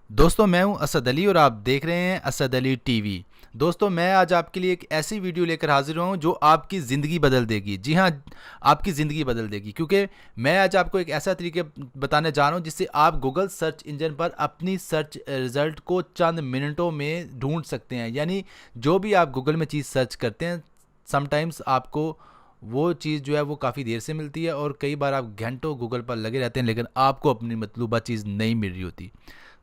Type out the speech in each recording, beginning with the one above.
दोस्तों मैं हूं असद अली और आप देख रहे हैं असद अली टीवी। दोस्तों मैं आज आपके लिए एक ऐसी वीडियो लेकर हाजिर हूं जो आपकी ज़िंदगी बदल देगी। जी हां, आपकी ज़िंदगी बदल देगी, क्योंकि मैं आज आपको एक ऐसा तरीके बताने जा रहा हूं जिससे आप गूगल सर्च इंजन पर अपनी सर्च रिज़ल्ट को चंद मिनटों में ढूंढ सकते हैं। यानी जो भी आप गूगल में चीज़ सर्च करते हैं, समटाइम्स आपको वो चीज़ जो है वो काफ़ी देर से मिलती है और कई बार आप घंटों गूगल पर लगे रहते हैं, लेकिन आपको अपनी मतलूबा चीज़ नहीं मिल रही होती।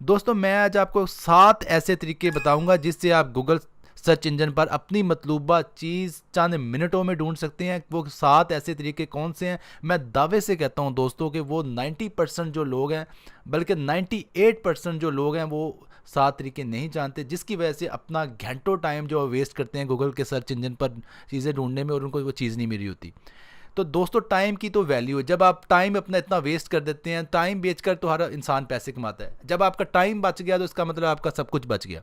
दोस्तों मैं आज आपको 7 ऐसे तरीके बताऊंगा जिससे आप गूगल सर्च इंजन पर अपनी मतलूबा चीज़ चंद मिनटों में ढूंढ सकते हैं। वो 7 ऐसे तरीके कौन से हैं? मैं दावे से कहता हूं दोस्तों कि वो 90% जो लोग हैं, बल्कि 98% जो लोग हैं, वो 7 तरीके नहीं जानते, जिसकी वजह से अपना घंटों टाइम जो वेस्ट करते हैं गूगल के सर्च इंजन पर चीज़ें ढूंढने में और उनको वो चीज़ नहीं मिल रही होती। तो दोस्तों टाइम की तो वैल्यू है। जब आप टाइम अपना इतना वेस्ट कर देते हैं, टाइम बेचकर तो हर इंसान पैसे कमाता है। जब आपका टाइम बच गया तो इसका मतलब आपका सब कुछ बच गया।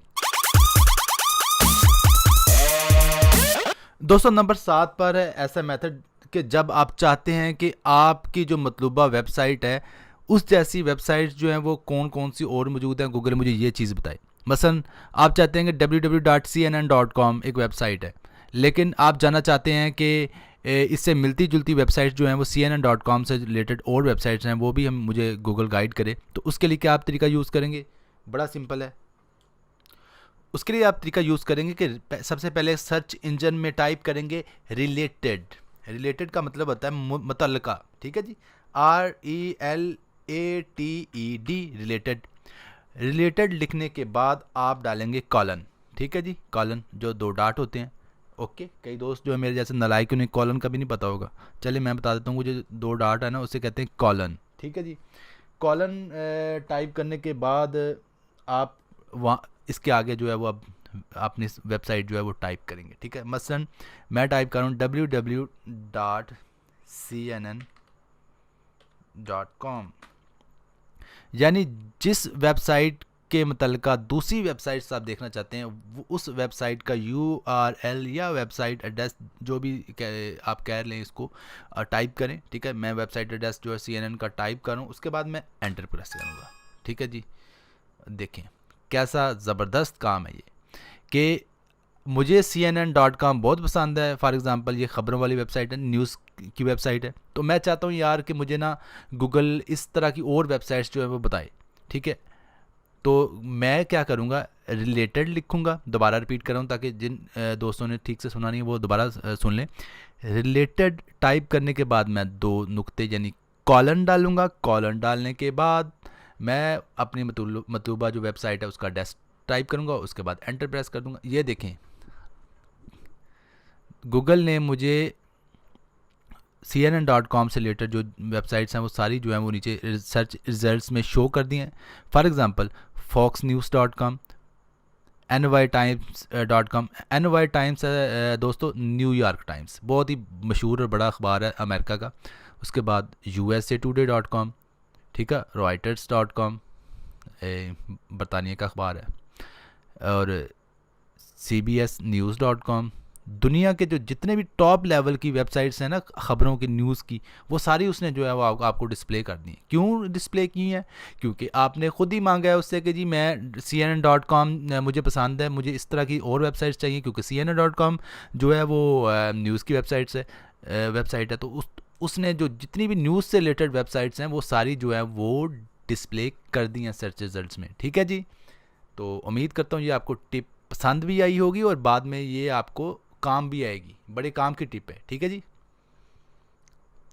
दोस्तों नंबर 7 पर है ऐसा मेथड कि जब आप चाहते हैं कि आपकी जो मतलूबा वेबसाइट है उस जैसी वेबसाइट जो है वो कौन कौन सी और मौजूद हैं, गूगल मुझे ये चीज़ बताए। मसलन आप चाहते हैं कि www.cnn.com एक वेबसाइट है, लेकिन आप जानना चाहते हैं कि इससे मिलती जुलती वेबसाइट जो हैं वो cnn.com से रिलेटेड और वेबसाइट्स हैं, वो भी हम मुझे गूगल गाइड करे। तो उसके लिए क्या आप तरीका यूज़ करेंगे? बड़ा सिंपल है। उसके लिए आप तरीका यूज़ करेंगे कि सबसे पहले सर्च इंजन में टाइप करेंगे रिलेटेड। रिलेटेड का मतलब होता है मुतल्लका, ठीक है जी। RELATED, related. रिलेटेड लिखने के बाद आप डालेंगे कॉलन, ठीक है जी। कॉलन जो 2 डॉट होते हैं। ओके, कई दोस्त जो है मेरे जैसे नालायक, उन्हें कॉलन का भी नहीं पता होगा। चलिए मैं बता देता हूँ, जो 2 डॉट है ना उसे कहते हैं कॉलन, ठीक है जी। कॉलन टाइप करने के बाद आप वहाँ इसके आगे जो है वो अब अपनी वेबसाइट जो है वो टाइप करेंगे, ठीक है। मसलन मैं टाइप कर रहा हूँ www.cnn.com, यानी जिस वेबसाइट के मुतलका दूसरी वेबसाइट्स आप देखना चाहते हैं वो उस वेबसाइट का URL या वेबसाइट एड्रेस जो भी आप कह लें इसको टाइप करें, ठीक है। मैं वेबसाइट एड्रेस जो है CNN का टाइप करूँ, उसके बाद मैं एंटर प्रेस करूँगा, ठीक है जी। देखें कैसा ज़बरदस्त काम है ये कि मुझे CNN.com बहुत पसंद है। फॉर एग्ज़ाम्पल ये ख़बरों वाली वेबसाइट है, न्यूज़ की वेबसाइट है। तो मैं चाहता हूँ यार कि मुझे ना गूगल इस तरह की और वेबसाइट्स जो है वो बताए, ठीक है। तो मैं क्या करूँगा, रिलेटेड लिखूँगा, दोबारा रिपीट कर रहा हूँ ताकि जिन दोस्तों ने ठीक से सुना नहीं है वो दोबारा सुन लें। रिलेटेड टाइप करने के बाद मैं 2 नुक्ते यानी कॉलन डालूँगा। कॉलन डालने के बाद मैं अपनी मतलूबा जो वेबसाइट है उसका एड्रेस टाइप करूँगा, उसके बाद एंटर प्रेस कर दूँगा। ये देखें गूगल ने मुझे CNN.com से रिलेटेड जो वेबसाइट्स हैं वो सारी जो हैं वो नीचे सर्च रिजल्ट्स में शो कर दी हैं। For example foxnews.com, NY Times.com। NY times दोस्तों न्यूयॉर्क टाइम्स, बहुत ही मशहूर और बड़ा अखबार है अमेरिका का। उसके बाद USA Today.com, ठीक है। Reuters.com बरतानिया का अखबार है। और CBSNews.com। दुनिया के जो जितने भी टॉप लेवल की वेबसाइट्स हैं ना ख़बरों की, न्यूज़ की, वो सारी उसने जो है वो आपको डिस्प्ले कर दी है। क्यों डिस्प्ले की है? क्योंकि आपने ख़ुद ही मांगा है उससे कि जी मैं CNN.com मुझे पसंद है, मुझे इस तरह की और वेबसाइट्स चाहिए, क्योंकि CNN.com जो है वो न्यूज़ की वेबसाइट है। तो उसने जो जितनी भी न्यूज़ से रिलेटेड वेबसाइट्स हैं वो सारी जो है वो डिस्प्ले कर दी हैं सर्च रिजल्ट्स में, ठीक है जी। तो उम्मीद करता हूँ ये आपको टिप पसंद भी आई होगी और बाद में ये आपको काम भी आएगी। बड़े काम की टिप है, ठीक है जी।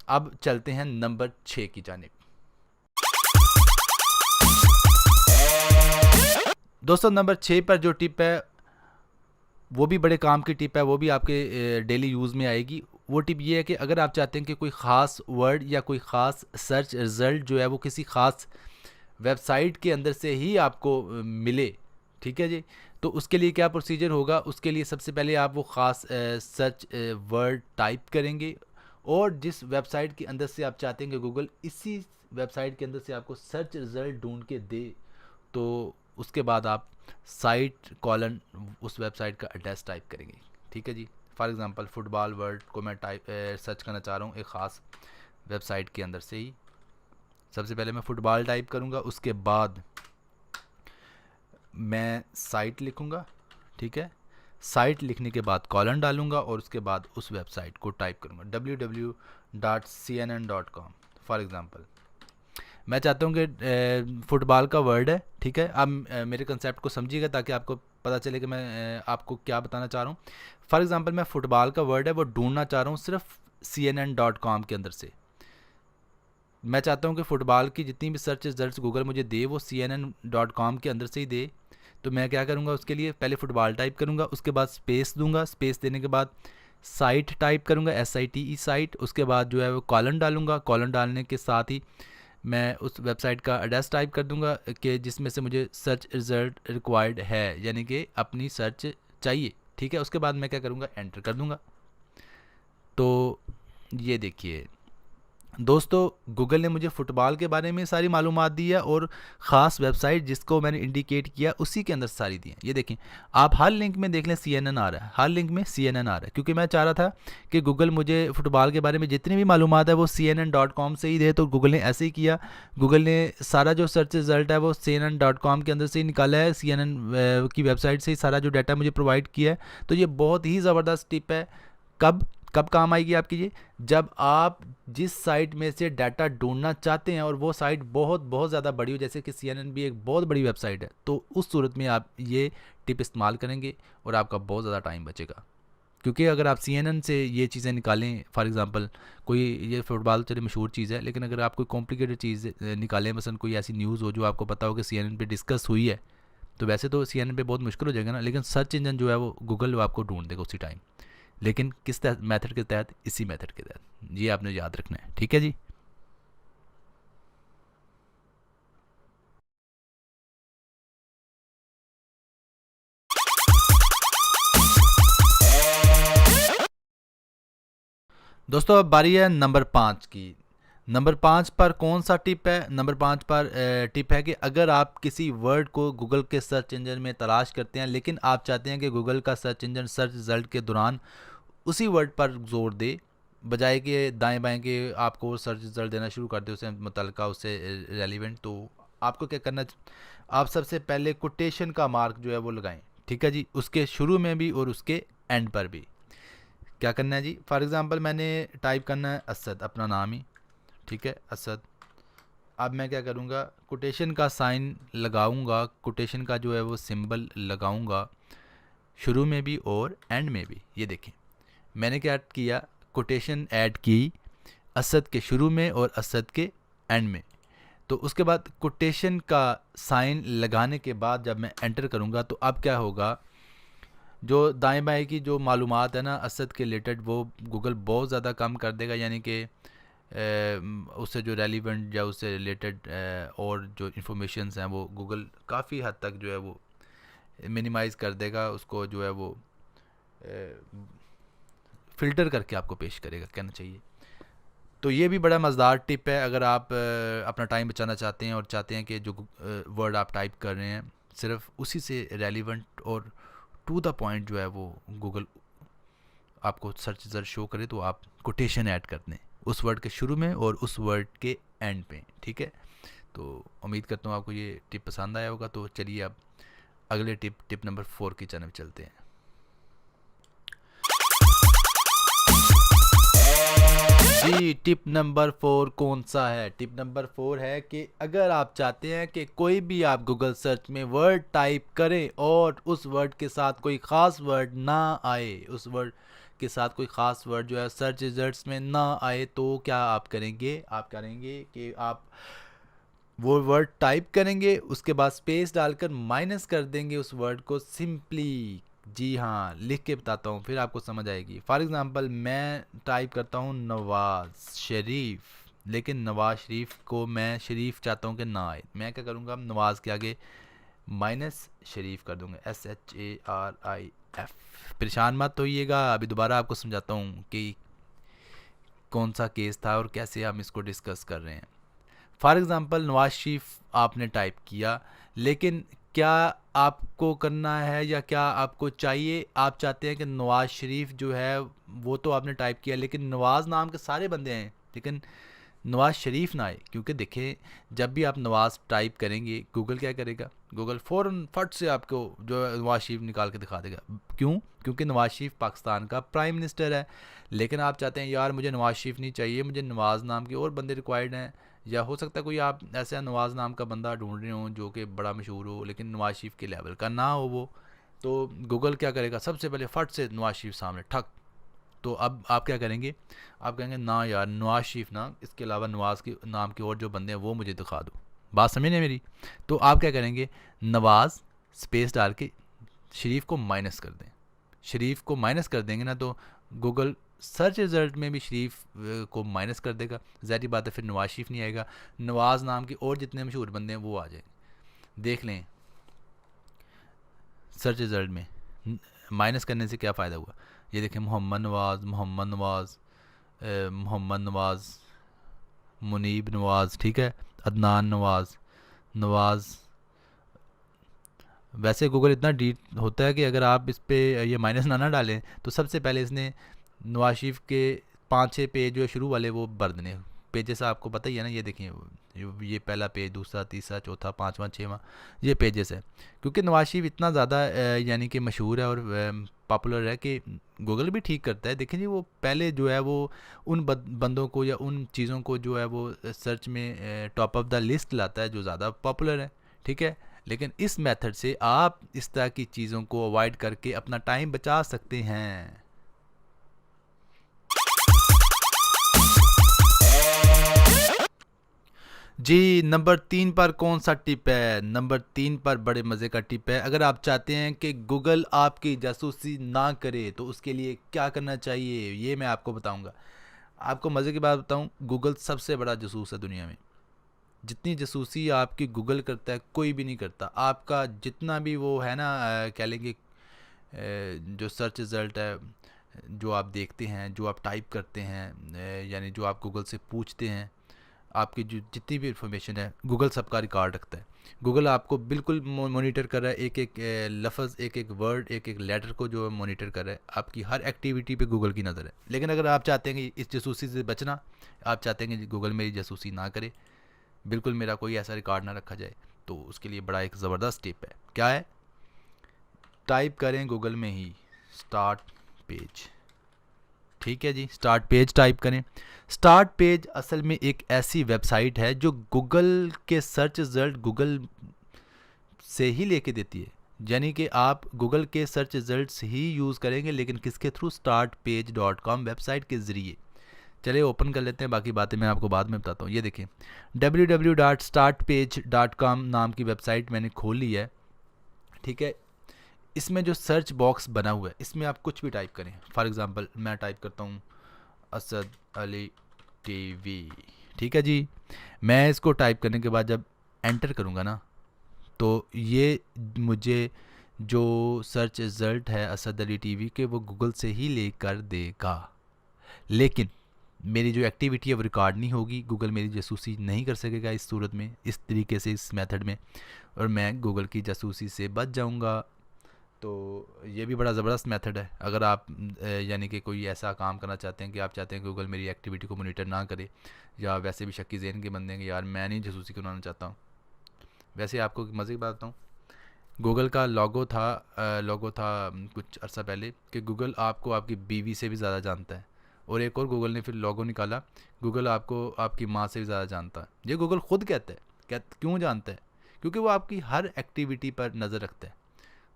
अब चलते हैं नंबर 6 की जानिब। दोस्तों नंबर 6 पर जो टिप है वो भी बड़े काम की टिप है, वो भी आपके डेली यूज़ में आएगी। वो टिप ये है कि अगर आप चाहते हैं कि कोई ख़ास वर्ड या कोई ख़ास सर्च रिज़ल्ट जो है वो किसी ख़ास वेबसाइट के अंदर से ही आपको मिले, ठीक है जी। तो उसके लिए क्या प्रोसीजर होगा? उसके लिए सबसे पहले आप वो ख़ास सर्च वर्ड टाइप करेंगे और जिस वेबसाइट के अंदर से आप चाहते हैं कि गूगल इसी वेबसाइट के अंदर से आपको सर्च रिज़ल्ट ढूंढ के दे, तो उसके बाद आप साइट कॉलन उस वेबसाइट का एड्रेस टाइप करेंगे, ठीक है जी। फॉर एग्ज़ाम्पल फ़ुटबॉल वर्ड को मैं सर्च करना चाह रहा हूँ एक ख़ास वेबसाइट के अंदर से ही। सबसे पहले मैं फ़ुटबॉल टाइप करूँगा, उसके बाद मैं साइट लिखूँगा, ठीक है। साइट लिखने के बाद कॉलन डालूँगा और उसके बाद उस वेबसाइट को टाइप करूँगा www.cnn.com फॉर एग्ज़ाम्पल। मैं चाहता हूँ कि फुटबॉल का वर्ड है, ठीक है। आप मेरे कंसेप्ट को समझिएगा ताकि आपको पता चले कि मैं आपको क्या बताना चाह रहा हूँ। फॉर एग्ज़ाम्पल मैं फुटबॉल का वर्ड है वो ढूंढना चाह रहा हूँ सिर्फ cnn.com के अंदर से। मैं चाहता हूँ कि फ़ुटबॉल की जितनी भी सर्च रिजल्ट्स गूगल मुझे दे वो cnn.com के अंदर से ही दे। तो मैं क्या करूँगा, उसके लिए पहले फुटबॉल टाइप करूँगा, उसके बाद स्पेस दूंगा, स्पेस देने के बाद साइट टाइप करूँगा, SITE साइट। उसके बाद जो है वो कॉलन डालूँगा, कॉलन डालने के साथ ही मैं उस वेबसाइट का एड्रेस टाइप कर दूँगा कि जिसमें से मुझे सर्च रिज़ल्ट रिक्वायर्ड है, यानी कि अपनी सर्च चाहिए, ठीक है। उसके बाद मैं क्या करूँगा, एंटर कर दूँगा। तो ये देखिए दोस्तों, गूगल ने मुझे फ़ुटबॉल के बारे में सारी मालूमात दी है और ख़ास वेबसाइट जिसको मैंने इंडिकेट किया उसी के अंदर सारी दी हैं। ये देखें, आप हर लिंक में देख लें CNN आ रहा है, हर लिंक में CNN आ रहा है, क्योंकि मैं चाह रहा था कि गूगल मुझे फ़ुटबॉल के बारे में जितनी भी मालूमात है वो cnn.com से ही दे। तो गूगल ने ऐसे ही किया, गूगल ने सारा जो सर्च रिज़ल्ट है वो cnn.com के अंदर से ही निकाला है, CNN की वेबसाइट से ही सारा जो डाटा मुझे प्रोवाइड किया है। तो ये बहुत ही ज़बरदस्त टिप है। कब कब काम आएगी आपकी ये, जब आप जिस साइट में से डाटा ढूंढना चाहते हैं और वो साइट बहुत बहुत ज़्यादा बड़ी हो, जैसे कि CNN भी एक बहुत बड़ी वेबसाइट है, तो उस सूरत में आप ये टिप इस्तेमाल करेंगे और आपका बहुत ज़्यादा टाइम बचेगा। क्योंकि अगर आप CNN से ये चीज़ें निकालें, फॉर एग्जांपल कोई ये फुटबॉल चलिए मशहूर चीज़ है, लेकिन अगर आप कोई कॉम्प्लिकेटेड चीज़ निकालें, मसलन कोई ऐसी न्यूज़ हो जो आपको पता हो कि CNN पे डिस्कस हुई है, तो वैसे तो CNN पे बहुत मुश्किल हो जाएगा ना, लेकिन सर्च इंजन जो है वो गूगल वो आपको ढूंढ देगा उसी टाइम। लेकिन किस मेथड के तहत, इसी मेथड के तहत। ये आपने याद रखना है, ठीक है जी। दोस्तों अब बारी है नंबर 5 की। नंबर 5 पर कौन सा टिप है? नंबर 5 पर टिप है कि अगर आप किसी वर्ड को गूगल के सर्च इंजन में तलाश करते हैं, लेकिन आप चाहते हैं कि गूगल का सर्च इंजन सर्च रिजल्ट के दौरान उसी वर्ड पर जोर दे, बजाय कि दाएं बाएं के आपको सर्च रिजल्ट देना शुरू कर दे उससे मुतलका, उससे रेलिवेंट, तो आपको क्या करना, आप सबसे पहले कोटेशन का मार्क जो है वो लगाएं, ठीक है जी, उसके शुरू में भी और उसके एंड पर भी। क्या करना है जी, फॉर एग्ज़ाम्पल मैंने टाइप करना है असद, अपना नाम ही, ठीक है, असद। अब मैं क्या करूँगा, कोटेशन का साइन लगाऊंगा, कोटेशन का जो है वो सिंबल लगाऊंगा शुरू में भी और एंड में भी। ये देखें मैंने क्या किया, कोटेशन ऐड की असद के शुरू में और असद के एंड में। तो उसके बाद कोटेशन का साइन लगाने के बाद जब मैं एंटर करूँगा तो अब क्या होगा, जो दाएं बाएं की जो मालूमात है ना असद के रिलेटेड, वो गूगल बहुत ज़्यादा कम कर देगा, यानी कि उससे जो रेलिवेंट या उससे रिलेटेड और जो इन्फॉर्मेशंस हैं वो गूगल काफ़ी हद तक जो है वो मिनिमाइज़ कर देगा, उसको जो है वो फ़िल्टर करके आपको पेश करेगा, कहना चाहिए। तो ये भी बड़ा मज़ेदार टिप है अगर आप अपना टाइम बचाना चाहते हैं और चाहते हैं कि जो वर्ड आप टाइप कर रहे हैं सिर्फ उसी से रेलिवेंट और टू द पॉइंट जो है वो गूगल आपको सर्च रिजल्ट शो करे, तो आप कोटेशन ऐड कर दें उस वर्ड के शुरू में और उस वर्ड के एंड पे, ठीक है। तो उम्मीद करता हूँ आपको ये टिप पसंद आया होगा। तो चलिए अब अगले टिप नंबर 4 की तरफ चलते हैं। जी टिप नंबर 4 कौन सा है? टिप नंबर 4 है कि अगर आप चाहते हैं कि कोई भी आप गूगल सर्च में वर्ड टाइप करें और उस वर्ड के साथ कोई ख़ास वर्ड ना आए, उस वर्ड के साथ कोई ख़ास वर्ड जो है सर्च रिजल्ट्स में ना आए, तो क्या आप करेंगे? आप करेंगे कि आप वो वर्ड टाइप करेंगे, उसके बाद स्पेस डालकर माइनस कर देंगे उस वर्ड को सिंपली। जी हाँ, लिख के बताता हूँ फिर आपको समझ आएगी। फॉर एग्ज़ाम्पल मैं टाइप करता हूँ नवाज़ शरीफ, लेकिन नवाज़ शरीफ को मैं शरीफ चाहता हूँ कि ना आए। मैं क्या करूँगा, नवाज़ के आगे माइनस शरीफ कर दूँगा, SHARIF। परेशान मत होइएगा, अभी दोबारा आपको समझाता हूँ कि कौन सा केस था और कैसे हम इसको डिस्कस कर रहे हैं। फॉर एग्ज़ाम्पल नवाज शरीफ आपने टाइप किया, लेकिन क्या आपको करना है या क्या आपको चाहिए, आप चाहते हैं कि नवाज़ शरीफ जो है वो तो आपने टाइप किया, लेकिन नवाज़ नाम के सारे बंदे हैं, लेकिन नवाज़ शरीफ ना आए, क्योंकि देखें जब भी आप नवाज़ टाइप करेंगे गूगल क्या करेगा, गूगल फ़ौरन फट से आपको जो है नवाज़ शरीफ निकाल के दिखा देगा। क्यों? क्योंकि नवाज़ शरीफ पाकिस्तान का प्राइम मिनिस्टर है। लेकिन आप चाहते हैं यार मुझे नवाज़ शरीफ नहीं चाहिए, मुझे नवाज़ नाम के और बंदे रिक्वायर्ड हैं, या हो सकता है कोई आप ऐसा नवाज़ नाम का बंदा ढूंढ रहे हो जो कि बड़ा मशहूर हो लेकिन नवाज़ शरीफ के लेवल का ना हो वो, तो गूगल क्या करेगा, सबसे पहले फट से नवाज़ शरीफ सामने ठक। तो अब आप क्या करेंगे, आप कहेंगे ना यार नवाज़ शरीफ ना, इसके अलावा नवाज़ के नाम के और जो बंदे हैं वो मुझे दिखा दो। बात समझने मेरी? तो आप क्या करेंगे, नवाज़ स्पेस डाल के शरीफ को माइनस कर दें। शरीफ को माइनस कर देंगे ना तो गूगल सर्च रिज़ल्ट में भी शरीफ को माइनस कर देगा। ज़ाहिर बात है फिर नवाज़ शरीफ नहीं आएगा, नवाज़ नाम के और जितने मशहूर बंदे हैं वो आ जाएंगे। देख लें सर्च रिज़ल्ट में माइनस करने से क्या फ़ायदा हुआ। ये देखें मोहम्मद नवाज़, मोहम्मद नवाज़, मोहम्मद नवाज़, मुनीब नवाज़, ठीक है, अदनान नवाज़, नवाज़। वैसे गूगल इतना डीप होता है कि अगर आप इस पे ये माइनस ना डालें तो सबसे पहले इसने नवाज शरीफ के 5-6 पेज जो है शुरू वाले वो भर देने। पेजेस आपको पता ही है ना, ये देखिए ये पहला पेज, दूसरा, तीसरा, चौथा, पाँचवा, छठवां, ये पेजेस है। क्योंकि नवाज शरीफ इतना ज़्यादा यानी कि मशहूर है और पॉपुलर है कि गूगल भी ठीक करता है। देखें जी वो पहले जो है वो उन बंदों को या उन चीज़ों को जो है वो सर्च में टॉप ऑफ द लिस्ट लाता है जो ज़्यादा पॉपुलर है, ठीक है। लेकिन इस मेथड से आप इस तरह की चीज़ों को अवॉइड करके अपना टाइम बचा सकते हैं। जी नंबर 3 पर कौन सा टिप है? नंबर 3 पर बड़े मज़े का टिप है। अगर आप चाहते हैं कि गूगल आपकी जासूसी ना करे तो उसके लिए क्या करना चाहिए, ये मैं आपको बताऊंगा। आपको मज़े की बात बताऊं, गूगल सबसे बड़ा जासूस है दुनिया में। जितनी जासूसी आपकी गूगल करता है कोई भी नहीं करता। आपका जितना भी वो है ना कह लेंगे जो सर्च रिज़ल्ट है, जो आप देखते हैं, जो आप टाइप करते हैं, यानी जो आप गूगल से पूछते हैं, आपकी जो जितनी भी इंफॉर्मेशन है गूगल सबका रिकॉर्ड रखता है। गूगल आपको बिल्कुल मॉनिटर कर रहा है, एक एक लफ्ज़, एक एक वर्ड, एक एक लेटर को जो मॉनिटर कर रहा है। आपकी हर एक्टिविटी पे गूगल की नज़र है। लेकिन अगर आप चाहते हैं कि इस जासूसी से बचना, आप चाहते हैं कि गूगल मेरी जासूसी ना करे, बिल्कुल मेरा कोई ऐसा रिकॉर्ड ना रखा जाए, तो उसके लिए बड़ा एक ज़बरदस्त टिप है। क्या है? टाइप करें गूगल में ही स्टार्ट पेज, ठीक है जी, स्टार्ट पेज टाइप करें। स्टार्ट पेज असल में एक ऐसी वेबसाइट है जो गूगल के सर्च रिज़ल्ट गूगल से ही लेके देती है। यानी कि आप गूगल के सर्च रिज़ल्ट्स ही यूज़ करेंगे, लेकिन किसके थ्रू? startpage.com वेबसाइट के ज़रिए। चलिए ओपन कर लेते हैं, बाकी बातें मैं आपको बाद में बताता हूँ। ये देखें www.startpage.com नाम की वेबसाइट मैंने खोल ली है, ठीक है। इसमें जो सर्च बॉक्स बना हुआ है इसमें आप कुछ भी टाइप करें। फॉर एग्ज़ाम्पल मैं टाइप करता हूँ असद अली टीवी, ठीक है जी। मैं इसको टाइप करने के बाद जब एंटर करूँगा ना तो ये मुझे जो सर्च रिज़ल्ट है असद अली टीवी के वो गूगल से ही लेकर देगा। लेकिन मेरी जो एक्टिविटी है वो रिकॉर्ड नहीं होगी, गूगल मेरी जासूसी नहीं कर सकेगा इस सूरत में, इस तरीके से, इस मेथड में, और मैं गूगल की जासूसी से बच जाऊंगा। तो ये भी बड़ा ज़बरदस्त मेथड है। अगर आप यानी कि कोई ऐसा काम करना चाहते हैं कि आप चाहते हैं कि गूगल मेरी एक्टिविटी को मॉनिटर ना करे, या वैसे भी शक्की ज़हन के बंदे हैं कि यार मैं नहीं जासूसी करवाना चाहता हूँ। वैसे आपको मज़े की बात बताऊँ, गूगल का लोगो था कुछ अर्सा पहले कि गूगल आपको आपकी बीवी से भी ज़्यादा जानता है, और एक और गूगल ने फिर लोगो निकाला, गूगल आपको आपकी माँ से भी ज़्यादा जानता है। ये गूगल ख़ुद कहता है। क्यों जानता है? क्योंकि वो आपकी हर एक्टिविटी पर नज़र रखता है,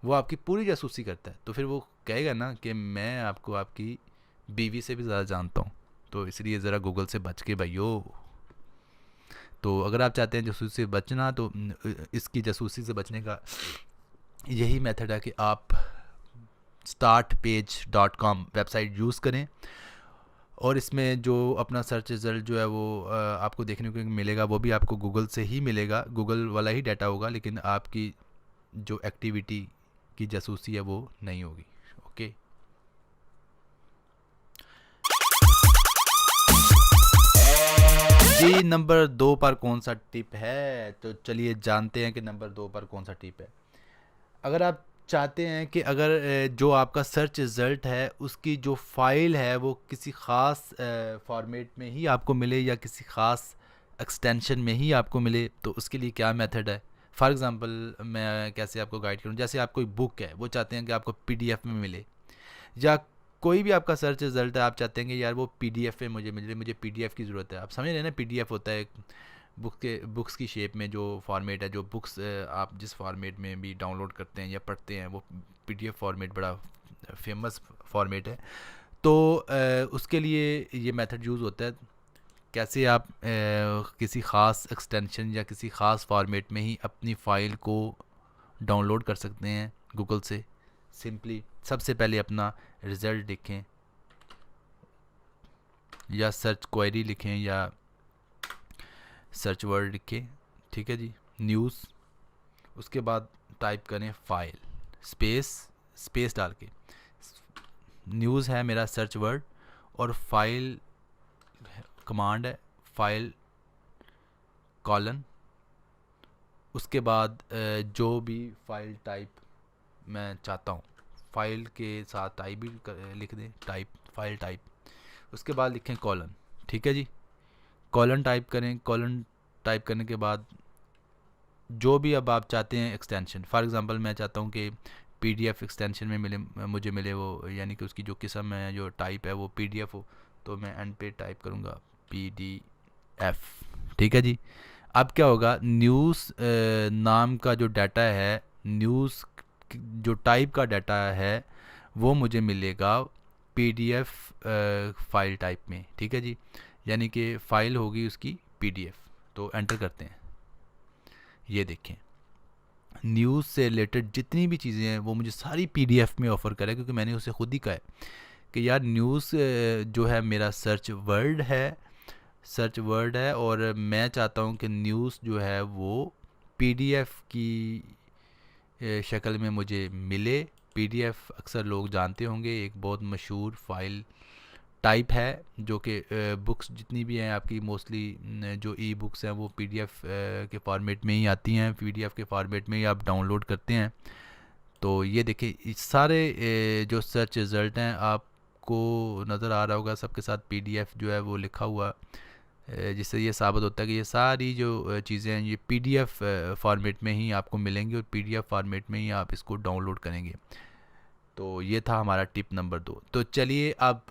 वो आपकी पूरी जासूसी करता है। तो फिर वो कहेगा ना कि मैं आपको आपकी बीवी से भी ज़्यादा जानता हूँ। तो इसलिए ज़रा गूगल से बच के भाइयों। तो अगर आप चाहते हैं जासूसी से बचना, तो इसकी जासूसी से बचने का यही मेथड है कि आप startpage.com वेबसाइट यूज़ करें, और इसमें जो अपना सर्च रिज़ल्ट जो है वो आपको देखने को मिलेगा वो भी आपको गूगल से ही मिलेगा, गूगल वाला ही डाटा होगा, लेकिन आपकी जो एक्टिविटी की जासूसी है वो नहीं होगी। ओके जी, नंबर 2 पर कौन सा टिप है? तो चलिए जानते हैं कि नंबर 2 पर कौन सा टिप है। अगर आप चाहते हैं कि अगर जो आपका सर्च रिज़ल्ट है उसकी जो फ़ाइल है वो किसी ख़ास फॉर्मेट में ही आपको मिले या किसी ख़ास एक्सटेंशन में ही आपको मिले, तो उसके लिए क्या मेथड है। फॉर एग्ज़ाम्पल मैं कैसे आपको गाइड करूँ, जैसे आप कोई बुक है वो चाहते हैं कि आपको पीडीएफ में मिले, या कोई भी आपका सर्च रिज़ल्ट है आप चाहते हैं कि यार वो पीडीएफ में मुझे मिले, मुझे पीडीएफ की ज़रूरत है। आप समझ रहे हैं ना, पीडीएफ होता है बुक्स की शेप में जो फॉर्मेट है, जो बुक्स आप जिस फॉर्मेट में भी डाउनलोड करते हैं या पढ़ते हैं वो पीडीएफ फॉर्मेट बड़ा फेमस फॉर्मेट है। तो उसके लिए ये मेथड यूज़ होता है। कैसे आप किसी ख़ास एक्सटेंशन या किसी ख़ास फॉर्मेट में ही अपनी फ़ाइल को डाउनलोड कर सकते हैं गूगल से। सिंपली सबसे पहले अपना रिज़ल्ट लिखें या सर्च क्वेरी लिखें या सर्च वर्ड लिखें, ठीक है जी, न्यूज़। उसके बाद टाइप करें फ़ाइल, स्पेस डाल के। न्यूज़ है मेरा सर्च वर्ड और फाइल कमांड है, फाइल कॉलन। उसके बाद जो भी फाइल टाइप मैं चाहता हूँ, फाइल के साथ टाइप भी लिख दें, टाइप, फाइल टाइप। उसके बाद लिखें कॉलन, ठीक है जी, कॉलन टाइप करें। कॉलन टाइप करने के बाद जो भी अब आप चाहते हैं एक्सटेंशन, फॉर एग्ज़ाम्पल मैं चाहता हूँ कि पीडीएफ एक्सटेंशन में मुझे मिले वो, यानी कि उसकी जो किस्म है, जो टाइप है वो पीडीएफ हो, तो मैं एंड पे टाइप करूँगा पीडीएफ, ठीक है जी। अब क्या होगा, न्यूज़ नाम का जो डाटा है, न्यूज़ जो टाइप का डाटा है वो मुझे मिलेगा पीडीएफ फाइल टाइप में, ठीक है जी, यानी कि फ़ाइल होगी उसकी पीडीएफ। तो एंटर करते हैं, ये देखें न्यूज़ से रिलेटेड जितनी भी चीज़ें हैं वो मुझे सारी पीडीएफ में ऑफ़र करे, क्योंकि मैंने उसे खुद ही कहा है कि यार न्यूज़ जो है मेरा सर्च वर्ड है और मैं चाहता हूँ कि न्यूज़ जो है वो पीडीएफ की शक्ल में मुझे मिले। पीडीएफ अक्सर लोग जानते होंगे, एक बहुत मशहूर फ़ाइल टाइप है जो कि बुक्स जितनी भी हैं आपकी मोस्टली जो ई बुक्स हैं वो पीडीएफ के फॉर्मेट में ही आती हैं, पीडीएफ के फॉर्मेट में ही आप डाउनलोड करते हैं। तो ये देखिए इस सारे जो सर्च रिज़ल्ट हैं आपको नज़र आ रहा होगा, सबके साथ पीडीएफ जो है वो लिखा हुआ, जिससे ये साबित होता है कि ये सारी जो चीज़ें हैं ये पीडीएफ फॉर्मेट में ही आपको मिलेंगी और पीडीएफ फॉर्मेट में ही आप इसको डाउनलोड करेंगे। तो ये था हमारा टिप नंबर 2। तो चलिए अब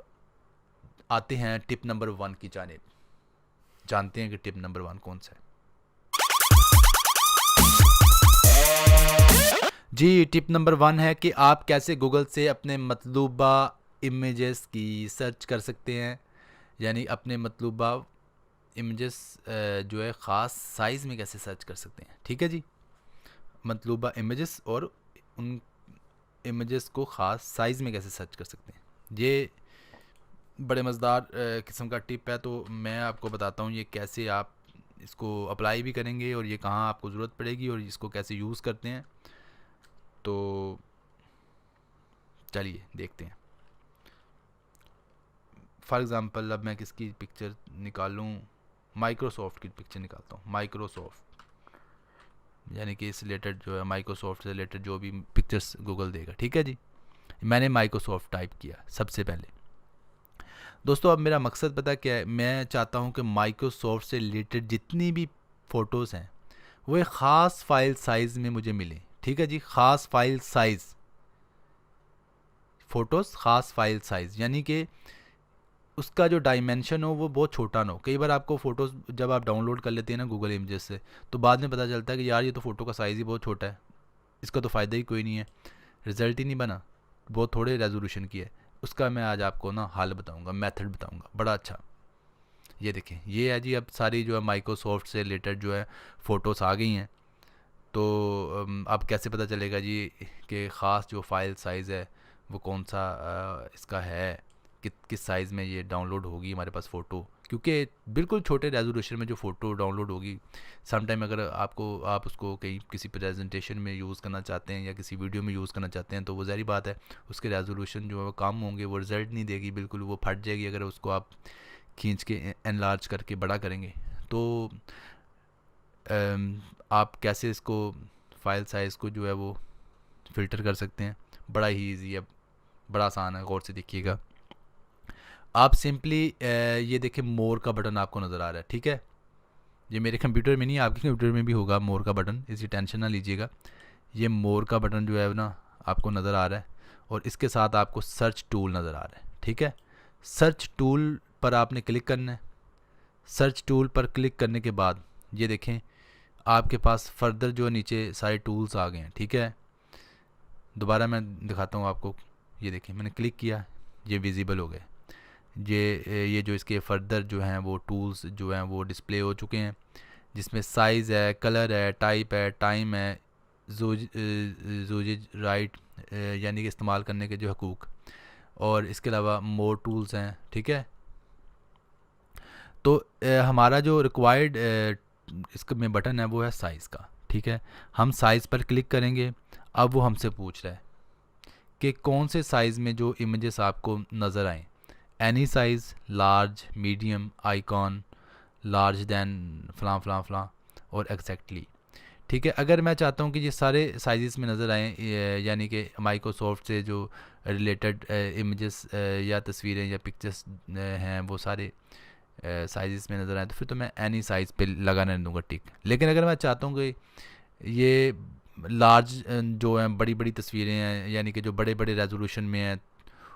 आते हैं टिप नंबर 1 की जानिब, जानते हैं कि टिप नंबर 1 कौन सा है। जी, टिप नंबर 1 है कि आप कैसे गूगल से अपने मतलूबा इमेजेस की सर्च कर सकते हैं, यानी अपने मतलूबा इमेजेस जो है ख़ास साइज़ में कैसे सर्च कर सकते हैं, ठीक है जी, मतलूबा इमेजेस और उन इमेजेस को ख़ास साइज़ में कैसे सर्च कर सकते हैं। ये बड़े मज़ेदार किस्म का टिप है, तो मैं आपको बताता हूँ ये कैसे आप इसको अप्लाई भी करेंगे और ये कहाँ आपको ज़रूरत पड़ेगी और इसको कैसे यूज़ करते हैं। तो चलिए देखते हैं। फॉर एग्ज़ाम्पल अब मैं किसकी पिक्चर निकालूँ, माइक्रोसॉफ्ट की पिक्चर निकालता हूँ। माइक्रोसॉफ्ट यानी कि इस रिलेटेड जो है माइक्रोसॉफ्ट से रिलेटेड जो भी पिक्चर्स गूगल देगा, ठीक है जी। मैंने माइक्रोसॉफ्ट टाइप किया सबसे पहले। दोस्तों अब मेरा मकसद पता क्या है, मैं चाहता हूँ कि माइक्रोसॉफ्ट से रिलेटेड जितनी भी फ़ोटोज़ हैं वो एक ख़ास फाइल साइज़ में मुझे मिले, ठीक है जी, ख़ास फाइल साइज़, फ़ोटोज़ ख़ास फाइल साइज़, यानी कि उसका जो डायमेंशन हो वो बहुत छोटा ना हो। कई बार आपको फ़ोटोज़ जब आप डाउनलोड कर लेते हैं ना गूगल इमेजेस से, तो बाद में पता चलता है कि यार ये तो फ़ोटो का साइज़ ही बहुत छोटा है, इसका तो फ़ायदा ही कोई नहीं है, रिज़ल्ट ही नहीं बना, बहुत थोड़े रेजोल्यूशन की है। उसका मैं आज आपको ना हल बताऊंगा, मेथड बताऊंगा, बड़ा अच्छा। ये देखें, ये है जी, अब सारी जो है माइक्रोसॉफ्ट से रिलेटेड जो है फ़ोटोज़ आ गई हैं। तो अब कैसे पता चलेगा जी कि ख़ास जो फाइल साइज़ है वो कौन सा इसका है, किस साइज़ में ये डाउनलोड होगी हमारे पास फ़ोटो, क्योंकि बिल्कुल छोटे रेजोल्यूशन में जो फ़ोटो डाउनलोड होगी, समटाइम अगर आप उसको कहीं किसी प्रेजेंटेशन में यूज़ करना चाहते हैं या किसी वीडियो में यूज़ करना चाहते हैं, तो वो ज़ाहिर बात है उसके रेजोल्यूशन जो है वो कम होंगे, वो रिज़ल्ट नहीं देगी, बिल्कुल वो फट जाएगी अगर उसको आप खींच के एनलार्ज करके बड़ा करेंगे। तो आप कैसे इसको फ़ाइल साइज़ को जो है वो फ़िल्टर कर सकते हैं। बड़ा ही ईजी है, बड़ा आसान है, गौर से देखिएगा। आप सिंपली ये देखिए मोर का बटन आपको नज़र आ रहा है, ठीक है। ये मेरे कंप्यूटर में नहीं है, आपके कंप्यूटर में भी होगा मोर का बटन, इसकी टेंशन ना लीजिएगा। ये मोर का बटन जो है ना आपको नज़र आ रहा है, और इसके साथ आपको सर्च टूल नज़र आ रहा है, ठीक है। सर्च टूल पर आपने क्लिक करना है। सर्च टूल पर क्लिक करने के बाद ये देखें आपके पास फर्दर जो नीचे सारे टूल्स आ गए हैं, ठीक है। दोबारा मैं दिखाता हूँ आपको। ये देखें मैंने क्लिक किया, ये विजिबल हो गए। ये जो इसके फर्दर जो हैं वो टूल्स जो हैं वो डिस्प्ले हो चुके हैं, जिसमें साइज़ है, कलर है, टाइप है, टाइम है, यूजेज राइट यानी कि इस्तेमाल करने के जो हकूक़, और इसके अलावा मोर टूल्स हैं, ठीक है। तो हमारा जो रिक्वायर्ड इसका में बटन है वो है साइज़ का, ठीक है। हम साइज़ पर क्लिक करेंगे। अब वो हमसे पूछ रहा है कि कौन से साइज़ में जो इमेजेस आपको नज़र आएँ, any size, large, medium, icon, large than फ़लाँ फ़लाँ फ़लाँ और एग्जैक्टली, ठीक है। अगर मैं चाहता हूँ कि ये सारे साइज़ में नज़र आएँ, यानी कि माइक्रोसॉफ्ट से जो रिलेटेड इमेजेस या तस्वीरें या पिक्चर्स हैं वो सारे साइज़ में नज़र आए, तो फिर तो मैं एनी साइज़ पे लगाने दूंगा टिक। लेकिन अगर मैं चाहता हूँ कि ये लार्ज जो हैं, बड़ी बड़ी तस्वीरें हैं, यानी कि जो बड़े बड़े रेजोल्यूशन में हैं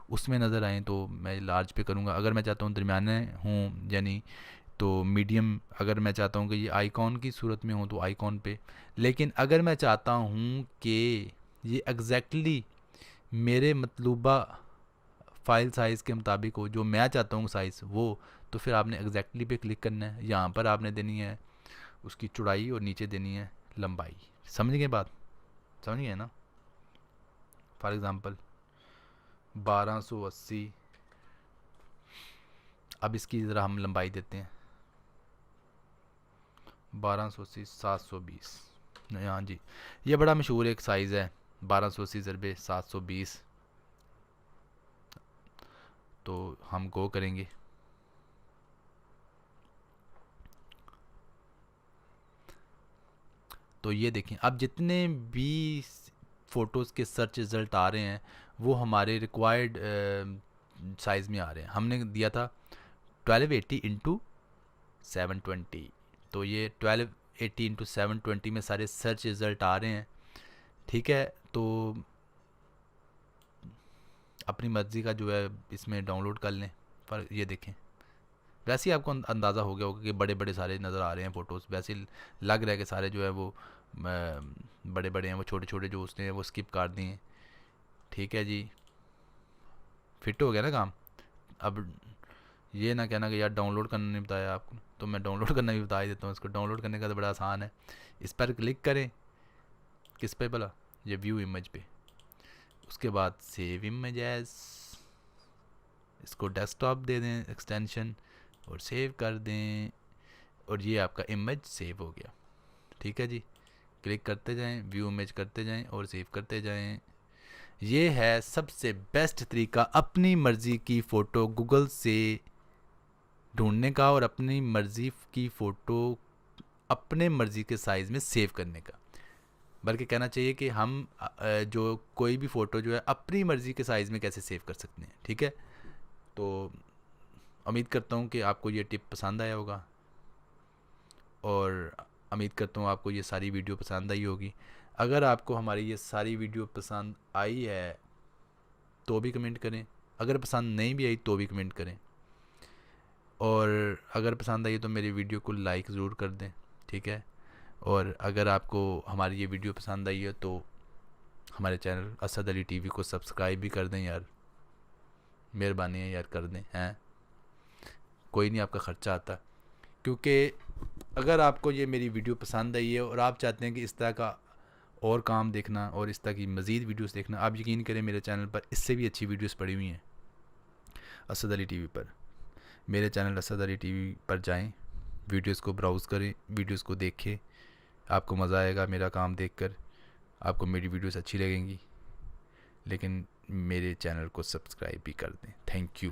उसमें नज़र आएँ, तो मैं लार्ज पे करूँगा। अगर मैं चाहता हूँ दरमियाने हूँ यानी तो मीडियम। अगर मैं चाहता हूँ कि ये आइकॉन की सूरत में हो तो आइकॉन पे। लेकिन अगर मैं चाहता हूँ कि ये एग्जैक्टली मेरे मतलूबा फ़ाइल साइज़ के मुताबिक हो, जो मैं चाहता हूँ साइज़ वो, तो फिर आपने एग्जैक्टली पे क्लिक करना है। यहाँ पर आपने देनी है उसकी चौड़ाई और नीचे देनी है लंबाई। समझ गए बात? समझ गए ना? फॉर एग्ज़ाम्पल 1280, अब इसकी ज़रा हम लंबाई देते हैं 1280 720। हाँ जी, ये बड़ा मशहूर एक साइज़ है 1280 ज़रबे 720। तो हम गो करेंगे। तो ये देखें अब जितने भी फ़ोटोज़ के सर्च रिज़ल्ट आ रहे हैं वो हमारे रिक्वायर्ड साइज़ में आ रहे हैं। हमने दिया था 1280 इंटू 720, तो ये 1280 इंटू 720 में सारे सर्च रिज़ल्ट आ रहे हैं, ठीक है। तो अपनी मर्ज़ी का जो है इसमें डाउनलोड कर लें। पर ये देखें वैसे ही आपको अंदाज़ा हो गया होगा कि बड़े बड़े सारे नज़र आ रहे हैं फ़ोटोज़। वैसे ही लग रहा है कि सारे जो है वो बड़े बड़े हैं, वो छोटे छोटे जो उसने वो स्किप कर दिए हैं, ठीक है जी। फिट हो गया ना काम। अब ये ना कहना कि यार डाउनलोड करना नहीं बताया आपको, तो मैं डाउनलोड करना भी बता ही देता हूँ। इसको डाउनलोड करने का तो बड़ा आसान है। इस पर क्लिक करें, किस पे भला, ये व्यू इमेज पे। उसके बाद सेव इमेज एज, इसको डेस्कटॉप दे दें एक्सटेंशन और सेव कर दें, और ये आपका इमेज सेव हो गया, ठीक है जी। क्लिक करते जाएं, व्यू इमेज करते जाएं और सेव करते जाएं। ये है सबसे बेस्ट तरीका अपनी मर्ज़ी की फ़ोटो गूगल से ढूंढने का और अपनी मर्ज़ी की फ़ोटो अपने मर्ज़ी के साइज़ में सेव करने का। बल्कि कहना चाहिए कि हम जो कोई भी फ़ोटो जो है अपनी मर्ज़ी के साइज़ में कैसे सेव कर सकते हैं, ठीक है। तो उम्मीद करता हूँ कि आपको ये टिप पसंद आया होगा, और उम्मीद करता हूँ आपको ये सारी वीडियो पसंद आई होगी। अगर आपको हमारी ये सारी वीडियो पसंद आई है तो भी कमेंट करें, अगर पसंद नहीं भी आई तो भी कमेंट करें, और अगर पसंद आई तो मेरी वीडियो को लाइक ज़रूर कर दें, ठीक है। और अगर आपको हमारी ये वीडियो पसंद आई है तो हमारे चैनल असद अली टीवी को सब्सक्राइब भी कर दें यार, मेहरबानी है यार, कर दें। हैं कोई नहीं, आपका ख़र्चा आता। क्योंकि अगर आपको ये मेरी वीडियो पसंद आई है और आप चाहते हैं कि इस तरह का और काम देखना और इस तरह की मज़ीद वीडियोस देखना, आप यकीन करें मेरे चैनल पर इससे भी अच्छी वीडियोस पड़ी हुई हैं असद अली टीवी पर। मेरे चैनल असद अली टीवी पर जाएं, वीडियोस को ब्राउज़ करें, वीडियोस को देखें, आपको मज़ा आएगा मेरा काम देखकर, आपको मेरी वीडियोस अच्छी लगेंगी। लेकिन मेरे चैनल को सब्सक्राइब भी कर दें। Thank you.